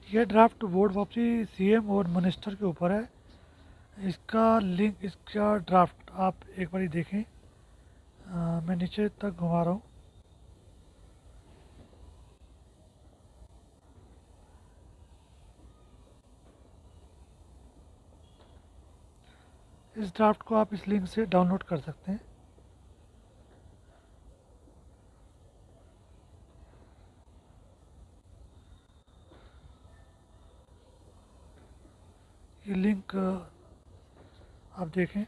ये draft board वापसी CM और मिनिस्टर के ऊपर है। इसका लिंक, इसका ड्राफ्ट आप एक बार देखें। मैं नीचे तक घुमा रहा हूँ। इस ड्राफ्ट को आप इस लिंक से डाउनलोड कर सकते हैं। ये लिंक आप देखें,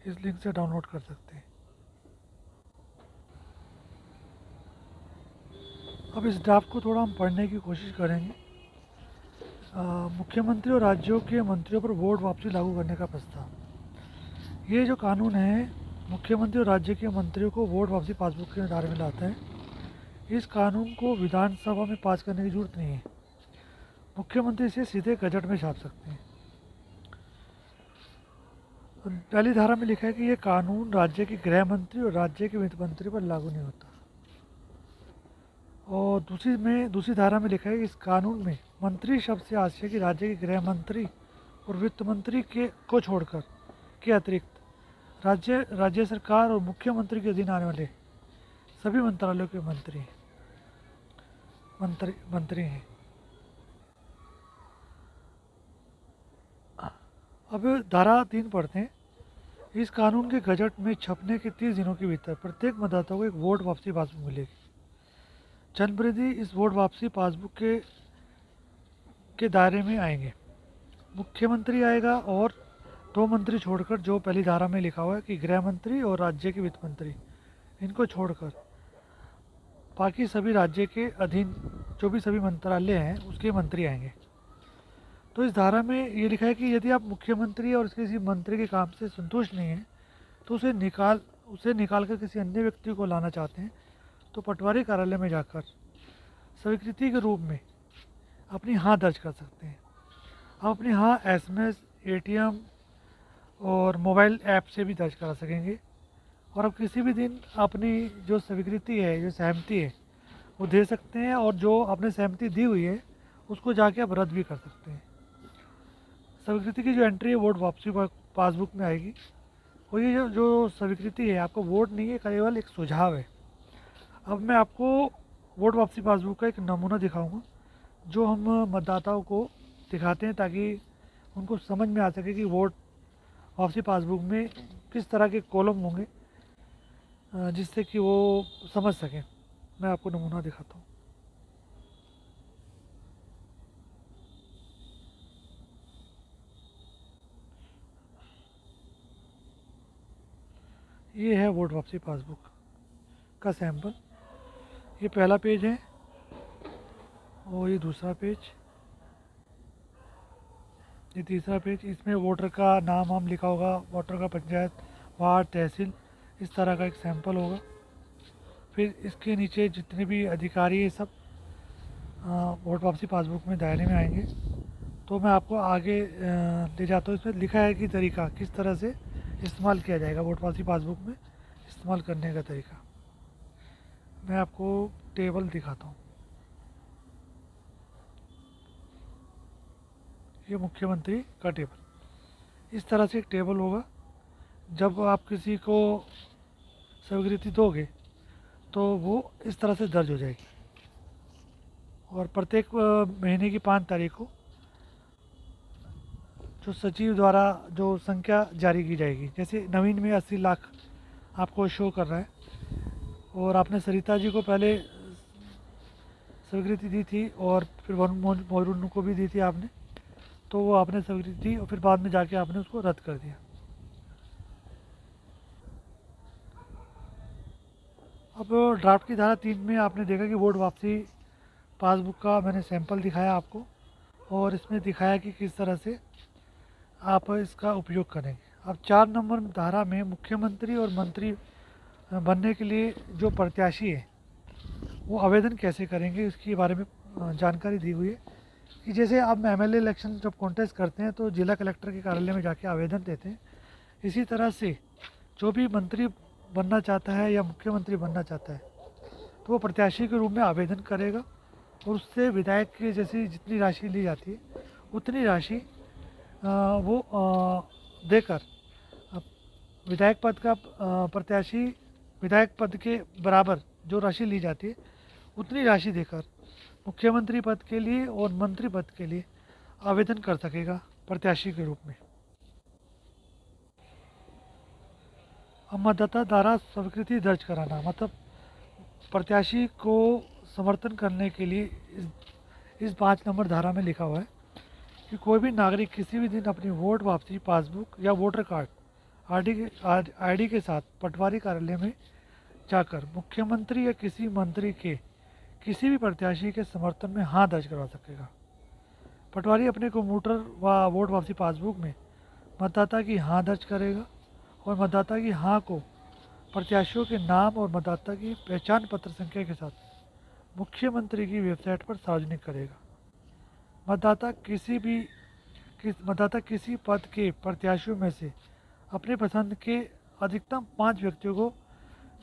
इस लिंक से डाउनलोड कर सकते हैं। अब इस ड्राफ्ट को थोड़ा हम पढ़ने की कोशिश करेंगे। मुख्यमंत्री और राज्यों के मंत्रियों पर बोर्ड वापसी लागू करने का प्रस्ताव। ये जो कानून है, मुख्यमंत्री और राज्य के मंत्रियों को बोर्ड वापसी पासबुक के दायरे में लाता है। इस कानून को विधानसभा में पास करने की जरूरत नहीं है। मुख्यमंत्री इसे सीधे गजट में छाप सकते हैं। पहली धारा में लिखा है कि यह कानून राज्य के गृह मंत्री और राज्य के वित्त मंत्री पर लागू नहीं होता। और दूसरी धारा में लिखा है कि इस कानून में मंत्री शब्द से आशय कि राज्य के गृह मंत्री और वित्त मंत्री के को छोड़कर के अतिरिक्त राज्य सरकार और मुख्यमंत्री के अधीन आने वाले सभी मंत्रालयों के मंत्री हैं। अब धारा 3 पढ़ते हैं। इस कानून के गजट में छपने के 30 दिनों के भीतर प्रत्येक मतदाता को एक वोट वापसी पासबुक मिलेगी। जनप्रतिनिधि इस वोट वापसी पासबुक के दायरे में आएंगे। मुख्यमंत्री आएगा और 2 मंत्री छोड़कर, जो पहली धारा में लिखा हुआ है कि गृह मंत्री और राज्य के वित्त मंत्री, इनको छोड़कर बाकी सभी राज्य के अधीन जो भी सभी मंत्रालय हैं उसके मंत्री आएंगे। तो इस धारा में ये लिखा है कि यदि आप मुख्यमंत्री और किसी मंत्री के काम से संतुष्ट नहीं हैं तो उसे निकाल कर किसी अन्य व्यक्ति को लाना चाहते हैं तो पटवारी कार्यालय में जाकर स्वीकृति के रूप में अपनी हाँ दर्ज कर सकते हैं। आप अपनी हाँ एसएमएस, एटीएम और मोबाइल ऐप से भी दर्ज करा सकेंगे। और आप किसी भी दिन अपनी जो स्वीकृति है, जो सहमति है, वो दे सकते हैं। और जो आपने सहमति दी हुई है उसको जाके आप रद्द भी कर सकते हैं। स्वीकृति की जो एंट्री है वोट वापसी पासबुक में आएगी। और ये जो स्वीकृति है आपको वोट नहीं है, केवल एक सुझाव है। अब मैं आपको वोट वापसी पासबुक का एक नमूना दिखाऊंगा जो हम मतदाताओं को दिखाते हैं ताकि उनको समझ में आ सके कि वोट वापसी पासबुक में किस तरह के कॉलम होंगे, जिससे कि वो समझ सकें। मैं आपको नमूना दिखाता हूँ। ये है वोट वापसी पासबुक का सैंपल। ये पहला पेज है और ये दूसरा पेज, ये तीसरा पेज। इसमें वोटर का नाम वाम लिखा होगा, वोटर का पंचायत, वार्ड, तहसील, इस तरह का एक सैंपल होगा। फिर इसके नीचे जितने भी अधिकारी ये सब वोट वापसी पासबुक में दायरे में आएंगे। तो मैं आपको आगे ले जाता हूँ। इसमें लिखा है कि तरीका किस तरह से इस्तेमाल किया जाएगा वोट वापसी पासबुक में, इस्तेमाल करने का तरीका। मैं आपको टेबल दिखाता हूँ। ये मुख्यमंत्री का टेबल, इस तरह से एक टेबल होगा। जब आप किसी को स्वीकृति दोगे तो वो इस तरह से दर्ज हो जाएगी। और प्रत्येक महीने की 5 तारीख को जो सचिव द्वारा जो संख्या जारी की जाएगी, जैसे नवीन में 80 लाख आपको शो कर रहा है और आपने सरिता जी को पहले स्वीकृति दी थी और फिर वरुण मोरून को भी दी थी आपने, तो वो आपने स्वीकृति दी और फिर बाद में जाके आपने उसको रद्द कर दिया। अब ड्राफ्ट की धारा 3 में आपने देखा कि वोट वापसी पासबुक का मैंने सैंपल दिखाया आपको और इसमें दिखाया कि किस तरह से आप इसका उपयोग करेंगे। अब 4 नंबर धारा में मुख्यमंत्री और मंत्री बनने के लिए जो प्रत्याशी है वो आवेदन कैसे करेंगे इसके बारे में जानकारी दी हुई है कि जैसे आप एमएलए इलेक्शन जब कॉन्टेस्ट करते हैं तो जिला कलेक्टर के कार्यालय में जाके आवेदन देते हैं। इसी तरह से जो भी मंत्री बनना चाहता है या मुख्यमंत्री बनना चाहता है तो वो प्रत्याशी के रूप में आवेदन करेगा और उससे विधायक की जैसी जितनी राशि ली जाती है उतनी राशि वो देकर विधायक पद का प्रत्याशी विधायक पद के बराबर जो राशि ली जाती है उतनी राशि देकर मुख्यमंत्री पद के लिए और मंत्री पद के लिए आवेदन कर सकेगा प्रत्याशी के रूप में। अब मतदाता द्वारा स्वीकृति दर्ज कराना मतलब प्रत्याशी को समर्थन करने के लिए इस 5 नंबर धारा में लिखा हुआ है कि कोई भी नागरिक किसी भी दिन अपनी वोट वापसी पासबुक या वोटर कार्ड आईडी के साथ पटवारी कार्यालय में जाकर मुख्यमंत्री या किसी मंत्री के किसी भी प्रत्याशी के समर्थन में हाँ दर्ज करवा सकेगा। पटवारी अपने कंप्यूटर व वोट वापसी पासबुक में मतदाता की हाँ दर्ज करेगा और मतदाता की हाँ को प्रत्याशियों के नाम और मतदाता की पहचान पत्र संख्या के साथ मुख्यमंत्री की वेबसाइट पर सार्वजनिक करेगा। मतदाता किसी पद के प्रत्याशियों में से अपने पसंद के अधिकतम 5 व्यक्तियों को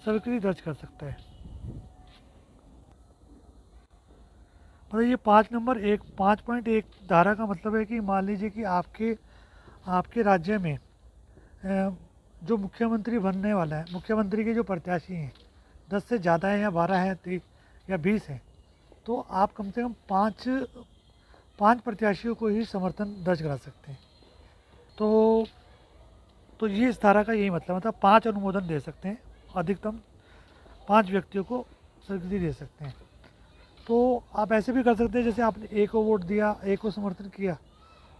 स्वीकृति दर्ज कर सकता है। मतलब ये 5.1 धारा का मतलब है कि मान लीजिए कि आपके राज्य में जो मुख्यमंत्री बनने वाला है, मुख्यमंत्री के जो प्रत्याशी हैं 10 से ज़्यादा हैं या 12 हैं 30 या 20 हैं, तो आप कम से कम पाँच प्रत्याशियों को ही समर्थन दर्ज करा सकते हैं। तो ये इस धारा का यही मतलब 5 अनुमोदन दे सकते हैं, अधिकतम 5 व्यक्तियों को स्वीकृति दे सकते हैं। तो आप ऐसे भी कर सकते हैं जैसे आपने ए को वोट दिया, ए को समर्थन किया,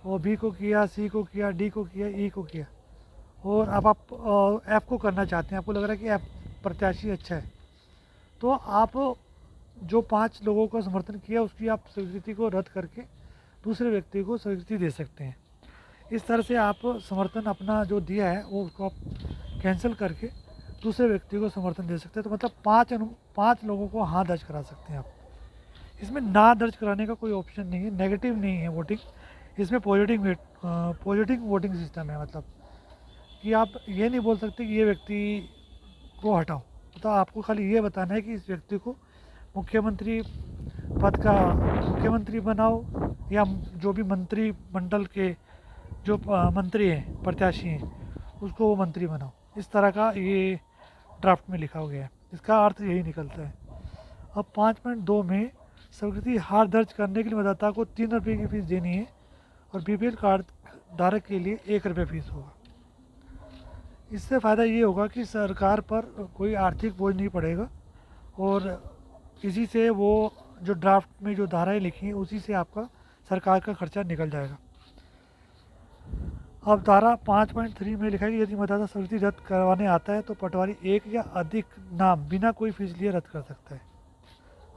और बी को किया, सी को किया, डी को किया, ई को किया, और अब आप एफ को करना चाहते हैं, आपको लग रहा है कि एफ प्रत्याशी अच्छा है, तो आप जो 5 लोगों का समर्थन किया उसकी आप स्वीकृति को रद्द करके दूसरे व्यक्ति को स्वीकृति दे सकते हैं। इस तरह से आप समर्थन अपना जो दिया है वो उसको आप कैंसिल करके दूसरे व्यक्ति को समर्थन दे सकते हैं। तो मतलब 5 लोगों को हाँ दर्ज करा सकते हैं आप। इसमें ना दर्ज कराने का कोई ऑप्शन नहीं है, नेगेटिव नहीं है वोटिंग, इसमें पॉजिटिव वोटिंग सिस्टम है। मतलब कि आप ये नहीं बोल सकते कि ये व्यक्ति को हटाओ, तो आपको खाली ये बताना है कि इस व्यक्ति को मुख्यमंत्री बनाओ, या जो भी मंत्रिमंडल के जो मंत्री हैं, प्रत्याशी हैं, उसको वो मंत्री बनाओ। इस तरह का ये ड्राफ्ट में लिखा गया है, इसका अर्थ यही निकलता है। अब 5.2 में स्वीकृति हार दर्ज करने के लिए मतदाता को 3 रुपये की फीस देनी है और बीपीएल कार्ड धारक के लिए 1 रुपये फीस होगा। इससे फ़ायदा ये होगा कि सरकार पर कोई आर्थिक बोझ नहीं पड़ेगा और इसी से वो जो ड्राफ्ट में जो धाराएं लिखी हैं उसी से आपका सरकार का खर्चा निकल जाएगा। अब धारा 5.3 में लिखा है कि यदि मतदाता स्वीकृति रद्द करवाने आता है तो पटवारी 1 या अधिक नाम बिना कोई फीस लिए रद्द कर सकता है।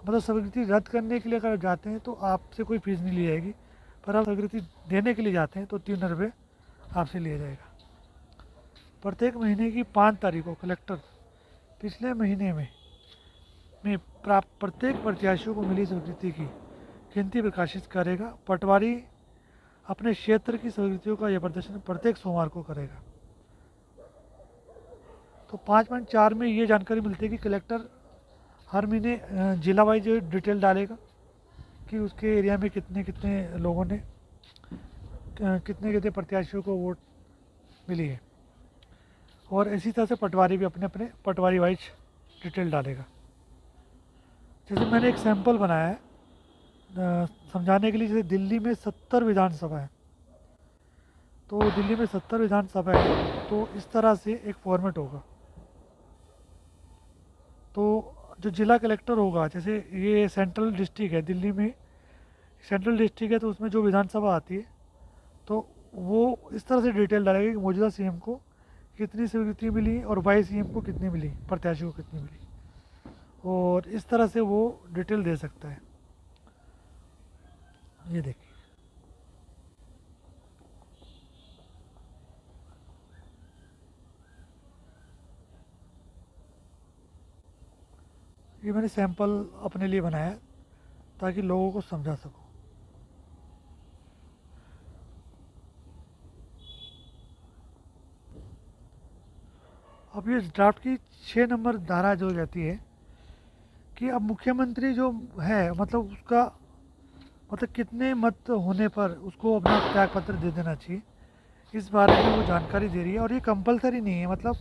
मतलब स्वीकृति रद्द करने के लिए अगर जाते हैं तो आपसे कोई फीस नहीं ली जाएगी, पर आप स्वीकृति देने के लिए जाते हैं तो 3 रुपये आपसे लिया जाएगा। प्रत्येक महीने की 5 तारीख को कलेक्टर पिछले महीने में प्राप्त प्रत्येक प्रत्याशियों को मिली स्वीकृति की गिनती प्रकाशित करेगा। पटवारी अपने क्षेत्र की स्वीकृतियों का यह प्रदर्शन प्रत्येक सोमवार को करेगा। तो 5.4 में ये जानकारी मिलती है कि कलेक्टर हर महीने जिला वाइज डिटेल डालेगा कि उसके एरिया में कितने कितने लोगों ने कितने कितने प्रत्याशियों को वोट मिली है, और इसी तरह से पटवारी भी अपने अपने पटवारी वाइज डिटेल डालेगा। जैसे मैंने एक सैंपल बनाया है समझाने के लिए। जैसे दिल्ली में 70 विधानसभा है, तो दिल्ली में 70 विधानसभा है, तो इस तरह से एक फॉर्मेट होगा। तो जो जिला कलेक्टर होगा, जैसे ये सेंट्रल डिस्ट्रिक्ट है, दिल्ली में सेंट्रल डिस्ट्रिक्ट है, तो उसमें जो विधानसभा आती है तो वो इस तरह से डिटेल डालेगा कि मौजूदा सीएम को कितनी स्वीकृति मिली और वाइस सीएम को कितनी मिली, प्रत्याशी को कितनी मिली, और इस तरह से वो डिटेल दे सकता है। ये देखिए, ये मैंने सैंपल अपने लिए बनाया है ताकि लोगों को समझा सकूं। अब ये ड्राफ्ट की 6 नंबर धारा जो रहती है, कि अब मुख्यमंत्री जो है मतलब उसका मतलब कितने मत होने पर उसको अपना त्यागपत्र दे देना चाहिए, इस बारे में वो जानकारी दे रही है। और ये कंपलसरी नहीं है, मतलब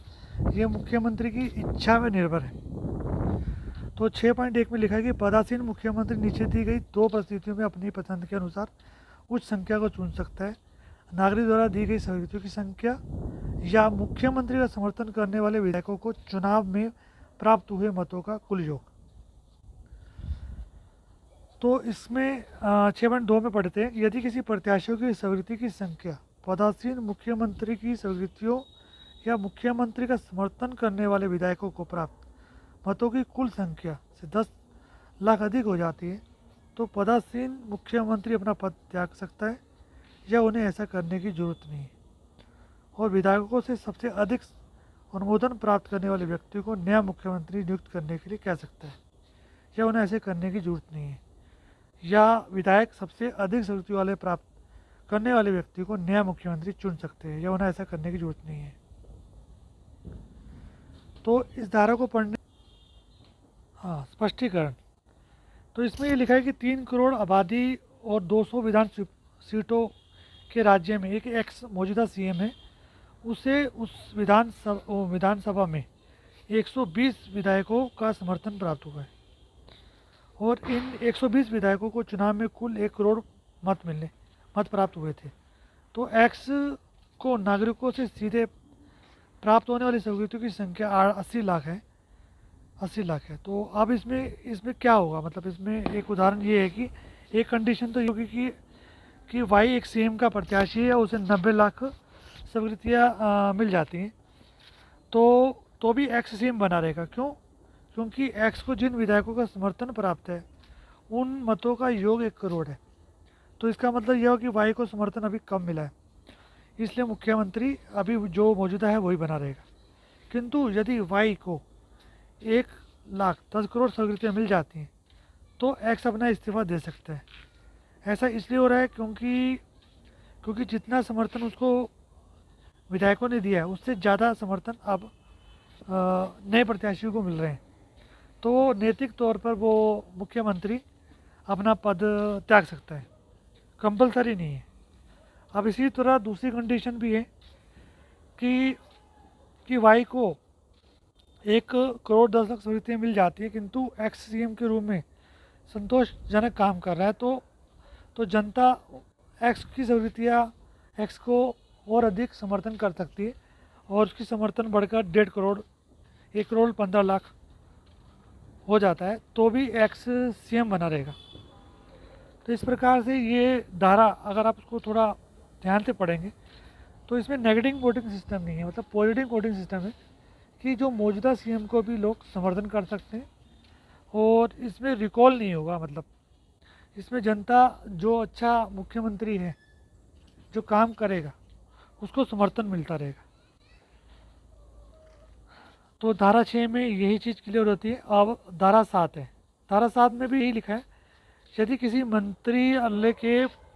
ये मुख्यमंत्री की इच्छा में निर्भर है। तो 6.1 में लिखा है कि पदासीन मुख्यमंत्री नीचे दी गई दो परिस्थितियों में अपनी पसंद के अनुसार उच्च संख्या को चुन सकता है। नागरिक द्वारा दी गई स्वीकृतियों की संख्या या मुख्यमंत्री का समर्थन करने वाले विधायकों को चुनाव में प्राप्त हुए मतों का कुल योग। तो इसमें 6.2 में पढ़ते हैं कि यदि किसी प्रत्याशियों की स्वीकृति की संख्या पदासीन मुख्यमंत्री की स्वीकृतियों या मुख्यमंत्री का समर्थन करने वाले विधायकों को प्राप्त मतों की कुल संख्या से 10 लाख अधिक हो जाती है, तो पदासीन मुख्यमंत्री अपना पद त्याग सकता है या उन्हें ऐसा करने की जरूरत नहीं है। और विधायकों से सबसे अधिक अनुमोदन प्राप्त करने वाले व्यक्ति को नया मुख्यमंत्री नियुक्त करने के लिए कह सकता है या उन्हें ऐसे करने की जरूरत नहीं है। या विधायक सबसे अधिक स्वीकृति वाले प्राप्त करने वाले व्यक्ति को नया मुख्यमंत्री चुन सकते हैं या उन्हें ऐसा करने की जरूरत नहीं है। तो इस धारा को पढ़ने हाँ स्पष्टीकरण। तो इसमें ये लिखा है कि 3 करोड़ आबादी और 200 विधान सीटों के राज्य में एक एक्स मौजूदा सीएम है, उसे उस विधानसभा में 120 विधायकों का समर्थन प्राप्त हुआ है और इन 120 विधायकों को चुनाव में कुल 1 करोड़ मत प्राप्त हुए थे। तो एक्स को नागरिकों से सीधे प्राप्त होने वाली स्वीकृतियों की संख्या 80 लाख है 80 लाख है। तो अब इसमें क्या होगा, मतलब इसमें एक उदाहरण ये है कि एक कंडीशन तो ये होगी कि वाई एक सीएम का प्रत्याशी है, उसे 90 लाख स्वीकृतियाँ मिल जाती हैं, तो भी एक्स सीएम बना रहेगा। क्यों? क्योंकि एक्स को जिन विधायकों का समर्थन प्राप्त है उन मतों का योग 1 करोड़ है। तो इसका मतलब यह हो कि वाई को समर्थन अभी कम मिला है, इसलिए मुख्यमंत्री अभी जो मौजूदा है वही बना रहेगा। किंतु यदि वाई को 1,10,00,000 स्वीकृतियाँ मिल जाती हैं तो एक्स अपना इस्तीफा दे सकता है। ऐसा इसलिए हो रहा है क्योंकि जितना समर्थन उसको विधायकों ने दिया है उससे ज़्यादा समर्थन अब नए प्रत्याशियों को मिल रहे हैं। तो नैतिक तौर पर वो मुख्यमंत्री अपना पद त्याग सकता है, कंपलसरी नहीं है। अब इसी तरह दूसरी कंडीशन भी है कि वाई को 1,10,00,000 स्वीकृतियाँ मिल जाती है किंतु एक्स सीएम के रूप में संतोषजनक काम कर रहा है, तो जनता एक्स की स्वीकृतियाँ एक्स को और अधिक समर्थन कर सकती है और उसकी समर्थन बढ़कर 1.5 करोड़ 1,15,00,000 हो जाता है, तो भी एक्स सीएम बना रहेगा। तो इस प्रकार से ये धारा अगर आप उसको थोड़ा ध्यान से पढ़ेंगे तो इसमें नेगेटिव वोटिंग सिस्टम नहीं है, मतलब पॉजिटिव वोटिंग सिस्टम है कि जो मौजूदा सीएम को भी लोग समर्थन कर सकते हैं और इसमें रिकॉल नहीं होगा। मतलब इसमें जनता जो अच्छा मुख्यमंत्री है जो काम करेगा उसको समर्थन मिलता रहेगा। तो धारा 6 में यही चीज़ क्लियर होती है। अब धारा 7 है, धारा 7 में भी यही लिखा है, यदि किसी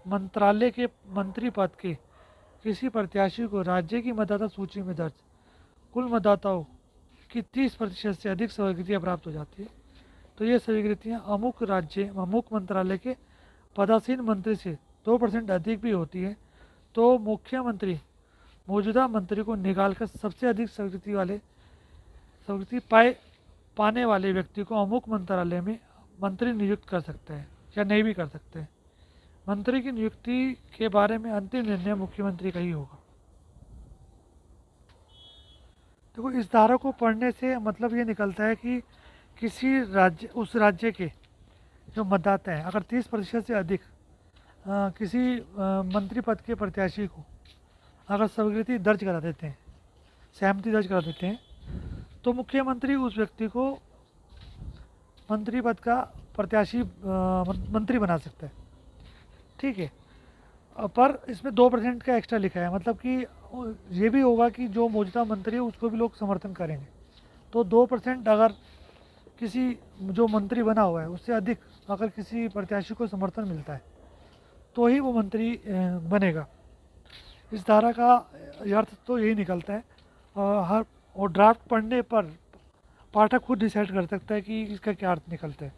मंत्रालय के मंत्री पद के किसी प्रत्याशी को राज्य की मतदाता सूची में दर्ज कुल मतदाताओं की 30% से अधिक स्वीकृतियाँ प्राप्त हो जाती है, तो ये स्वीकृतियाँ अमुक मंत्रालय के पदासीन मंत्री से 2% अधिक भी होती है, तो मुख्यमंत्री मौजूदा मंत्री को निकालकर सबसे अधिक स्वीकृति पाने वाले व्यक्ति को अमुक मंत्रालय में मंत्री नियुक्त कर सकता है या नहीं भी कर सकते हैं। मंत्री की नियुक्ति के बारे में अंतिम निर्णय मुख्यमंत्री का ही होगा। देखो इस धारा को पढ़ने से मतलब ये निकलता है कि उस राज्य के जो मतदाता हैं अगर 30% से अधिक किसी मंत्री पद के प्रत्याशी को अगर स्वीकृति दर्ज करा देते हैं, सहमति दर्ज करा देते हैं, तो मुख्यमंत्री उस व्यक्ति को मंत्री पद का प्रत्याशी मंत्री बना सकता है। ठीक है, पर इसमें 2% का एक्स्ट्रा लिखा है, मतलब कि ये भी होगा कि जो मौजूदा मंत्री है उसको भी लोग समर्थन करेंगे। तो 2% अगर किसी जो मंत्री बना हुआ है उससे अधिक अगर किसी प्रत्याशी को समर्थन मिलता है तो ही वो मंत्री बनेगा। इस धारा का अर्थ तो यही निकलता है। और ड्राफ्ट पाठक खुद डिसाइड कर सकता है कि इसका क्या अर्थ निकलता है।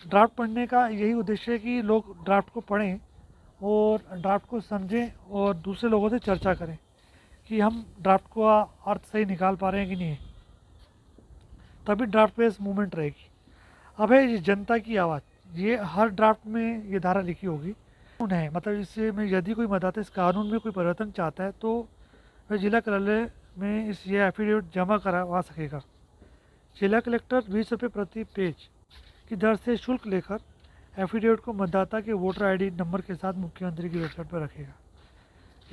ड्राफ्ट पढ़ने का यही उद्देश्य है कि लोग ड्राफ्ट को पढ़ें और ड्राफ्ट को समझें और दूसरे लोगों से चर्चा करें कि हम ड्राफ्ट को अर्थ सही निकाल पा रहे हैं कि नहीं, तभी ड्राफ्ट बेस्ड मूवमेंट रहेगी। अब है ये जनता की आवाज़, ये हर ड्राफ्ट में ये धारा लिखी होगी है, मतलब इससे में यदि कोई मतदाता इस कानून में कोई परिवर्तन चाहता है तो वह जिला कार्यालय में ये एफिडेविट जमा करवा सकेगा। जिला कलेक्टर 20 रुपये प्रति पेज की दर से शुल्क लेकर एफिडेविट को मतदाता के वोटर आईडी नंबर के साथ मुख्यमंत्री की वेबसाइट पर रखेगा।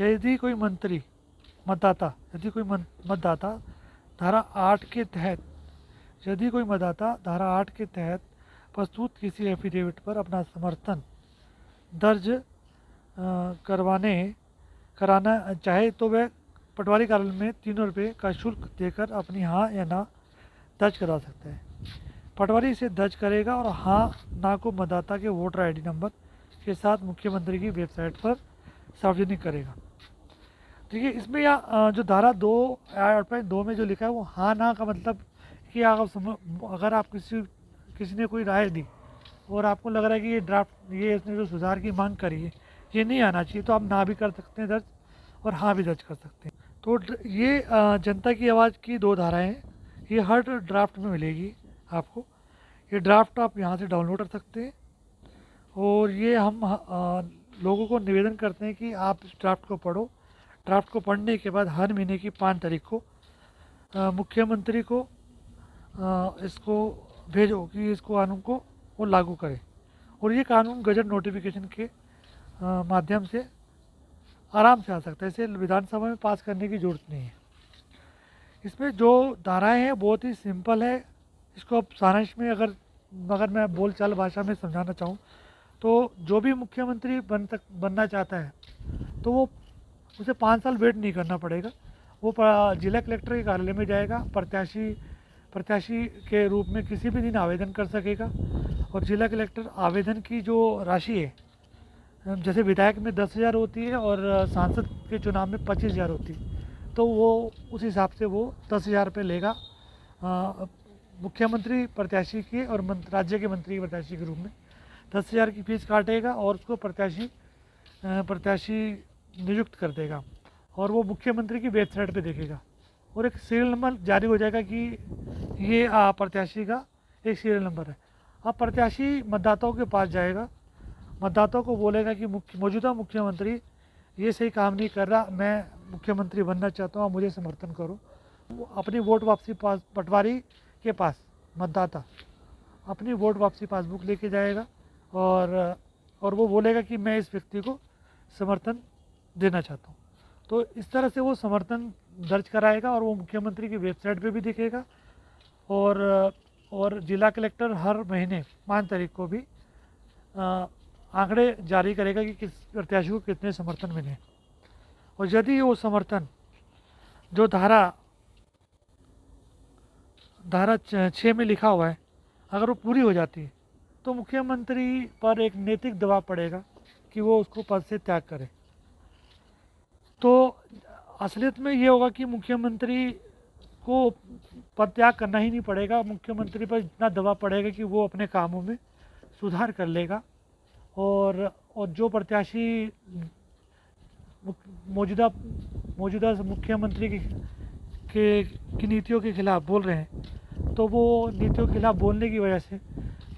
यदि कोई मतदाता धारा 8 के तहत प्रस्तुत किसी एफिडेविट पर अपना समर्थन दर्ज कराना चाहे तो वह पटवारी कार्यालय में 3 रुपये का शुल्क देकर अपनी हाँ या ना दर्ज करा सकता है। पटवारी इसे दर्ज करेगा और हाँ ना को मतदाता के वोटर आईडी नंबर के साथ मुख्यमंत्री की वेबसाइट पर सार्वजनिक करेगा। ठीक है, इसमें जो धारा 2 में जो लिखा है वो हाँ ना का मतलब कि अगर आप किसी ने कोई राय दी और आपको लग रहा है कि ये ड्राफ्ट इसने जो सुधार की मांग करी है ये नहीं आना चाहिए, तो आप ना भी कर सकते हैं दर्ज और हाँ भी दर्ज कर सकते हैं। तो ये जनता की आवाज़ की 2 धाराएं हैं, ये हर ड्राफ्ट में मिलेगी आपको। ये ड्राफ्ट आप यहाँ से डाउनलोड कर सकते हैं और ये हम लोगों को निवेदन करते हैं कि आप इस ड्राफ्ट को पढ़ो। ड्राफ्ट को पढ़ने के बाद हर महीने की 5 तारीख को मुख्यमंत्री को इसको भेजो कि इस कानून को वो लागू करें, और ये कानून गजट नोटिफिकेशन के माध्यम से आराम से आ सकता है। इसे विधानसभा में पास करने की ज़रूरत नहीं है। इसमें जो धाराएं हैं बहुत ही सिंपल है। इसको अब सारांश में अगर मैं बोलचाल भाषा में समझाना चाहूँ तो जो भी मुख्यमंत्री बनना चाहता है तो वो उसे 5 साल वेट नहीं करना पड़ेगा। वो जिला कलेक्टर के कार्यालय में जाएगा, प्रत्याशी के रूप में किसी भी दिन आवेदन कर सकेगा, और जिला कलेक्टर आवेदन की जो राशि है, जैसे विधायक में 10,000 होती है और सांसद के चुनाव में 25,000 होती है, तो वो उस हिसाब से वो 10,000 रुपये लेगा मुख्यमंत्री प्रत्याशी के और राज्य के मंत्री प्रत्याशी के रूप में 10,000 की फीस काटेगा और उसको प्रत्याशी नियुक्त कर देगा, और वो मुख्यमंत्री की वेबसाइट पे देखेगा और एक सीरियल नंबर जारी हो जाएगा कि ये प्रत्याशी का एक सीरियल नंबर है। अब प्रत्याशी मतदाताओं के पास जाएगा, मतदाताओं को बोलेगा कि मौजूदा मुख्यमंत्री ये सही काम नहीं कर रहा, मैं मुख्यमंत्री बनना चाहता हूँ, मुझे समर्थन करो। अपनी वोट वापसी पटवारी के पास मतदाता अपनी वोट वापसी पासबुक लेके जाएगा और वो बोलेगा कि मैं इस व्यक्ति को समर्थन देना चाहता हूँ। तो इस तरह से वो समर्थन दर्ज कराएगा और वो मुख्यमंत्री की वेबसाइट पे भी दिखेगा, और जिला कलेक्टर हर महीने 5 तारीख को भी आंकड़े जारी करेगा कि किस प्रत्याशी को कितने समर्थन मिले। और यदि वो समर्थन जो धारा 6 में लिखा हुआ है अगर वो पूरी हो जाती है तो मुख्यमंत्री पर एक नैतिक दबाव पड़ेगा कि वो उसको पद से त्याग करे। तो असलियत में ये होगा कि मुख्यमंत्री को पद त्याग करना ही नहीं पड़ेगा, मुख्यमंत्री पर इतना दबाव पड़ेगा कि वो अपने कामों में सुधार कर लेगा, और जो प्रत्याशी मौजूदा मुख्यमंत्री की नीतियों के खिलाफ बोल रहे हैं, तो वो नीतियों के खिलाफ बोलने की वजह से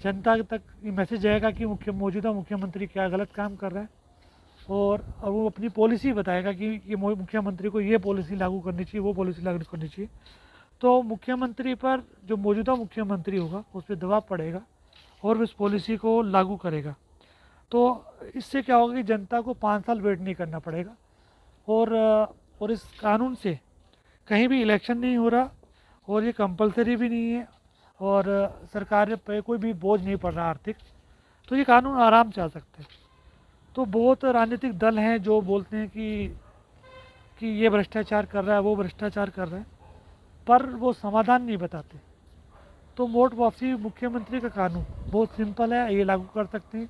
जनता तक ये मैसेज जाएगा कि मौजूदा मुख्यमंत्री क्या गलत काम कर रहा है, और वो अपनी पॉलिसी बताएगा कि ये मुख्यमंत्री को ये पॉलिसी लागू करनी चाहिए, वो पॉलिसी लागू करनी चाहिए। तो मुख्यमंत्री पर जो मौजूदा मुख्यमंत्री होगा उस पर दबाव पड़ेगा और उस पॉलिसी को लागू करेगा। तो इससे क्या होगा कि जनता को 5 साल वेट नहीं करना पड़ेगा, और इस कानून से कहीं भी इलेक्शन नहीं हो रहा, और ये कंपलसरी भी नहीं है, और सरकार पे कोई भी बोझ नहीं पड़ रहा आर्थिक, तो ये कानून आराम से आ सकते हैं। तो बहुत राजनीतिक दल हैं जो बोलते हैं कि ये भ्रष्टाचार कर रहा है, वो भ्रष्टाचार कर रहा है, पर वो समाधान नहीं बताते। तो वोट वापसी मुख्यमंत्री का कानून बहुत सिंपल है, ये लागू कर सकते हैं।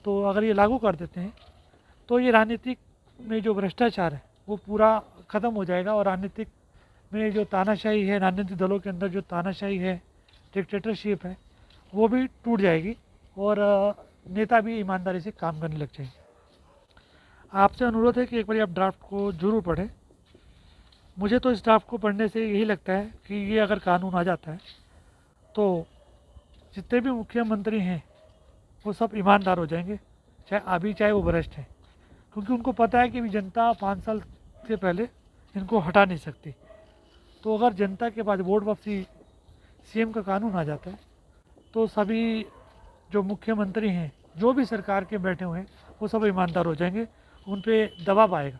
तो अगर ये लागू कर देते हैं तो ये राजनीतिक में जो भ्रष्टाचार है वो पूरा ख़त्म हो जाएगा, और राजनीतिक में जो तानाशाही है, राजनीतिक दलों के अंदर जो तानाशाही है, डिक्टेटरशिप है, वो भी टूट जाएगी और नेता भी ईमानदारी से काम करने लग जाएंगे। आपसे अनुरोध है कि एक बार आप ड्राफ्ट को जरूर पढ़ें। मुझे तो इस ड्राफ्ट को पढ़ने से यही लगता है कि ये अगर कानून आ जाता है तो जितने भी मुख्यमंत्री हैं वो सब ईमानदार हो जाएंगे, चाहे अभी चाहे वो भ्रष्ट हैं, क्योंकि उनको पता है कि भी जनता 5 साल से पहले इनको हटा नहीं सकती। तो अगर जनता के पास वोट वापसी सीएम का कानून आ जाता है तो सभी जो मुख्यमंत्री हैं, जो भी सरकार के बैठे हुए हैं, वो सब ईमानदार हो जाएंगे, उन पे दबाव आएगा।